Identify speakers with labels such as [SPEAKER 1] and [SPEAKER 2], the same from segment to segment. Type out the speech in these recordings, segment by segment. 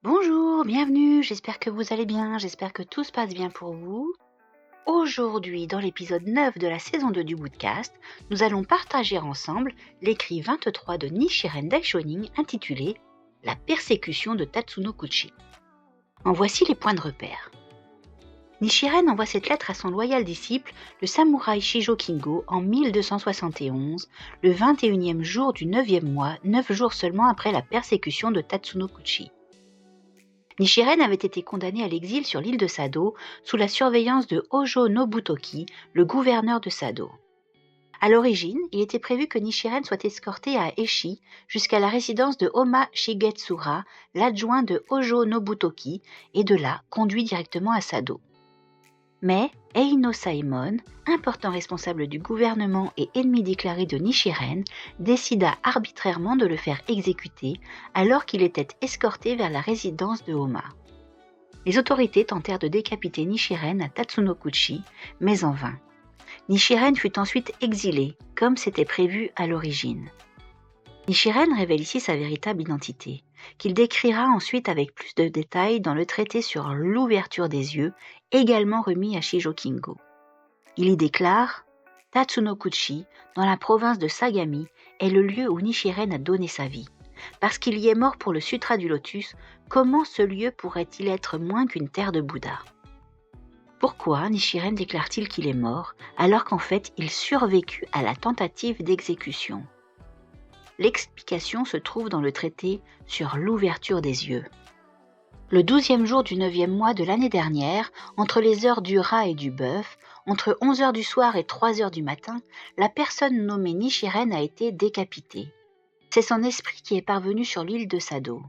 [SPEAKER 1] Bonjour, bienvenue, j'espère que vous allez bien, j'espère que tout se passe bien pour vous. Aujourd'hui, dans l'épisode 9 de la saison 2 du Woodcast, nous allons partager ensemble l'écrit 23 de Nichiren Daishonin intitulé « La persécution de Tatsuno Kuchi ». En voici les points de repère. Nichiren envoie cette lettre à son loyal disciple, le samouraï Shijo Kingo, en 1271, le 21e jour du 9e mois, 9 jours seulement après la persécution de Tatsuno Kuchi. Nichiren avait été condamné à l'exil sur l'île de Sado sous la surveillance de Hojo Nobutoki, le gouverneur de Sado. À l'origine, il était prévu que Nichiren soit escorté à Eshi jusqu'à la résidence de Homa Shigetsura, l'adjoint de Hojo Nobutoki, et de là conduit directement à Sado. Mais Eino Saemon, important responsable du gouvernement et ennemi déclaré de Nichiren, décida arbitrairement de le faire exécuter alors qu'il était escorté vers la résidence de Homa. Les autorités tentèrent de décapiter Nichiren à Tatsuno-Kuchi, mais en vain. Nichiren fut ensuite exilé, comme c'était prévu à l'origine. Nichiren révèle ici sa véritable identité, qu'il décrira ensuite avec plus de détails dans le traité sur l'ouverture des yeux, également remis à Shijo Kingo. Il y déclare « Tatsuno-Kuchi, dans la province de Sagami, est le lieu où Nichiren a donné sa vie. Parce qu'il y est mort pour le Sutra du Lotus, comment ce lieu pourrait-il être moins qu'une terre de Bouddha ?» Pourquoi Nichiren déclare-t-il qu'il est mort, alors qu'en fait il survécut à la tentative d'exécution ? L'explication se trouve dans le traité sur l'ouverture des yeux. Le 12e jour du 9e mois de l'année dernière, entre les heures du rat et du bœuf, entre 11h du soir et 3h du matin, la personne nommée Nichiren a été décapitée. C'est son esprit qui est parvenu sur l'île de Sado.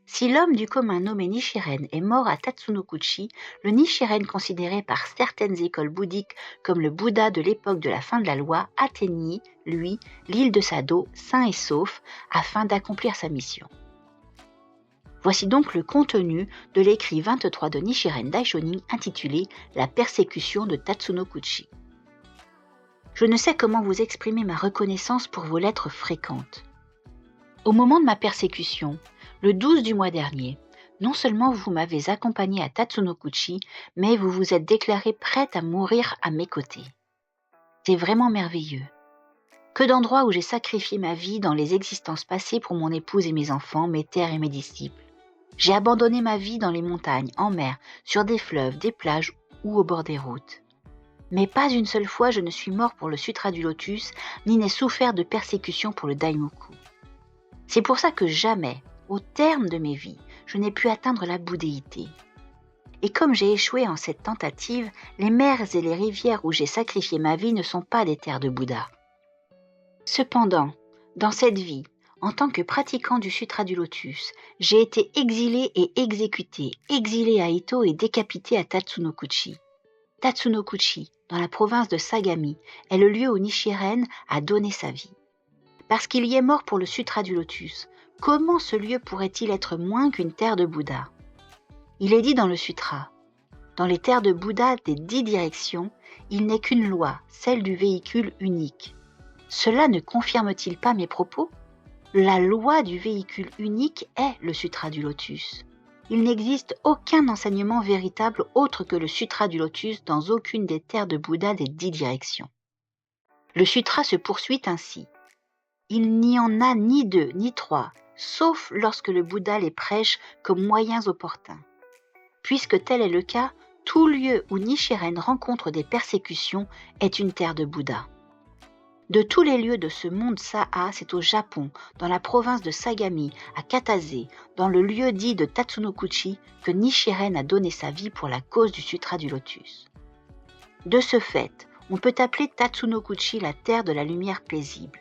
[SPEAKER 1] Si l'homme du commun nommé Nichiren est mort à Tatsuno-Kuchi, le Nichiren considéré par certaines écoles bouddhiques comme le Bouddha de l'époque de la fin de la loi atteignit, lui, l'île de Sado, sain et sauf, afin d'accomplir sa mission. Voici donc le contenu de l'écrit 23 de Nichiren Daishonin intitulé « La persécution de Tatsuno-Kuchi ». Je ne sais comment vous exprimer ma reconnaissance pour vos lettres fréquentes. Au moment de ma persécution, le 12 du mois dernier, non seulement vous m'avez accompagné à Tatsuno-Kuchi, mais vous vous êtes déclaré prête à mourir à mes côtés. C'est vraiment merveilleux. Que d'endroits où j'ai sacrifié ma vie dans les existences passées pour mon épouse et mes enfants, mes terres et mes disciples. J'ai abandonné ma vie dans les montagnes, en mer, sur des fleuves, des plages ou au bord des routes. Mais pas une seule fois je ne suis mort pour le Sutra du Lotus, ni n'ai souffert de persécution pour le Daimoku. C'est pour ça que jamais, au terme de mes vies, je n'ai pu atteindre la bouddhéité. Et comme j'ai échoué en cette tentative, les mers et les rivières où j'ai sacrifié ma vie ne sont pas des terres de Bouddha. Cependant, dans cette vie, en tant que pratiquant du Sutra du Lotus, j'ai été exilé et exécuté, exilé à Ito et décapité à Tatsuno-Kuchi. Tatsuno-Kuchi, dans la province de Sagami, est le lieu où Nichiren a donné sa vie. Parce qu'il y est mort pour le Sutra du Lotus, comment ce lieu pourrait-il être moins qu'une terre de Bouddha ? Il est dit dans le Sutra, dans les terres de Bouddha des 10 directions, il n'est qu'une loi, celle du véhicule unique. Cela ne confirme-t-il pas mes propos ? La loi du véhicule unique est le Sutra du Lotus. Il n'existe aucun enseignement véritable autre que le Sutra du Lotus dans aucune des terres de Bouddha des 10 directions. Le Sutra se poursuit ainsi. Il n'y en a ni 2, ni 3, sauf lorsque le Bouddha les prêche comme moyens opportuns. Puisque tel est le cas, tout lieu où Nichiren rencontre des persécutions est une terre de Bouddha. De tous les lieux de ce monde Saha, c'est au Japon, dans la province de Sagami, à Katase, dans le lieu dit de Tatsuno-Kuchi, que Nichiren a donné sa vie pour la cause du Sutra du Lotus. De ce fait, on peut appeler Tatsuno-Kuchi la terre de la lumière paisible.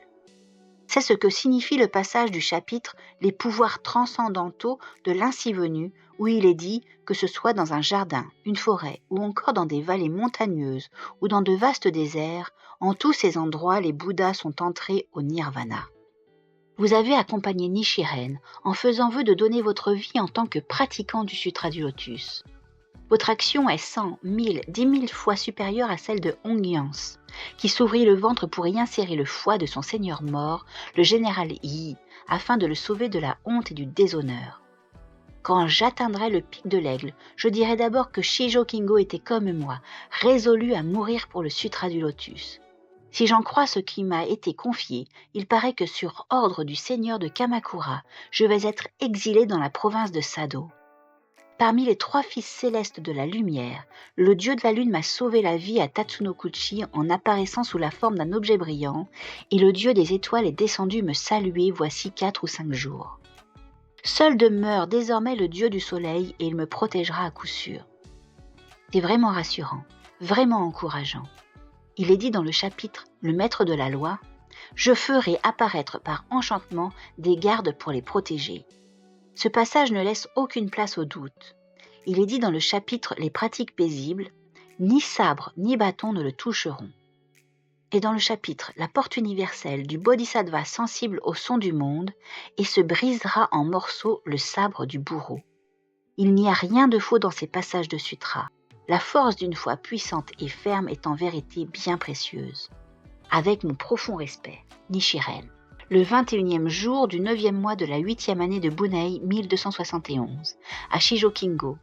[SPEAKER 1] C'est ce que signifie le passage du chapitre « Les pouvoirs transcendantaux de l'ainsi venu » où il est dit que ce soit dans un jardin, une forêt ou encore dans des vallées montagneuses ou dans de vastes déserts, en tous ces endroits les Bouddhas sont entrés au nirvana. Vous avez accompagné Nichiren en faisant vœu de donner votre vie en tant que pratiquant du Sutra du Lotus. Votre action est 100, 1000, 10 000 fois supérieure à celle de Hongyans, qui s'ouvrit le ventre pour y insérer le foie de son seigneur mort, le général Yi, afin de le sauver de la honte et du déshonneur. Quand j'atteindrai le pic de l'aigle, je dirai d'abord que Shijo Kingo était comme moi, résolu à mourir pour le Sutra du Lotus. Si j'en crois ce qui m'a été confié, il paraît que sur ordre du seigneur de Kamakura, je vais être exilé dans la province de Sado. Parmi les 3 fils célestes de la lumière, le dieu de la lune m'a sauvé la vie à Tatsunokuchi en apparaissant sous la forme d'un objet brillant, et le dieu des étoiles est descendu me saluer voici 4 ou 5 jours. Seul demeure désormais le dieu du soleil et il me protégera à coup sûr. C'est vraiment rassurant, vraiment encourageant. Il est dit dans le chapitre « Le maître de la loi » « Je ferai apparaître par enchantement des gardes pour les protéger ». Ce passage ne laisse aucune place au doute. Il est dit dans le chapitre « Les pratiques paisibles » « Ni sabre ni bâton ne le toucheront ». Et dans le chapitre « La porte universelle du bodhisattva sensible au son du monde » et se brisera en morceaux le sabre du bourreau. Il n'y a rien de faux dans ces passages de sutra. La force d'une foi puissante et ferme est en vérité bien précieuse. Avec mon profond respect, Nichiren. Le 21e jour du 9e mois de la 8e année de Bunei 1271, à Shijo Kingo.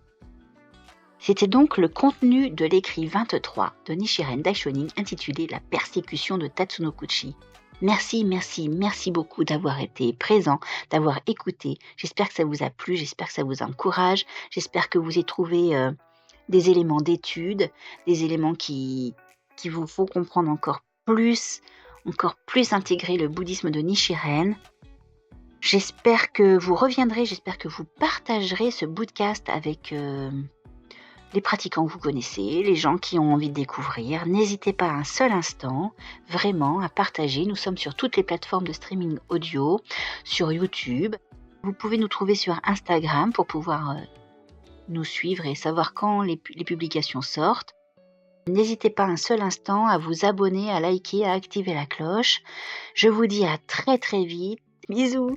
[SPEAKER 1] C'était donc le contenu de l'écrit 23 de Nichiren Daishonin intitulé « La persécution de Tatsunokuchi ». Merci beaucoup d'avoir été présent, d'avoir écouté. J'espère que ça vous a plu, j'espère que ça vous encourage, j'espère que vous avez trouvé des éléments d'étude, des éléments qui vous font comprendre encore plus intégrer le bouddhisme de Nichiren. J'espère que vous reviendrez, j'espère que vous partagerez ce podcast avec les pratiquants que vous connaissez, les gens qui ont envie de découvrir. N'hésitez pas un seul instant, vraiment, à partager. Nous sommes sur toutes les plateformes de streaming audio, sur YouTube. Vous pouvez nous trouver sur Instagram pour pouvoir nous suivre et savoir quand les publications sortent. N'hésitez pas un seul instant à vous abonner, à liker, à activer la cloche. Je vous dis à très vite. Bisous!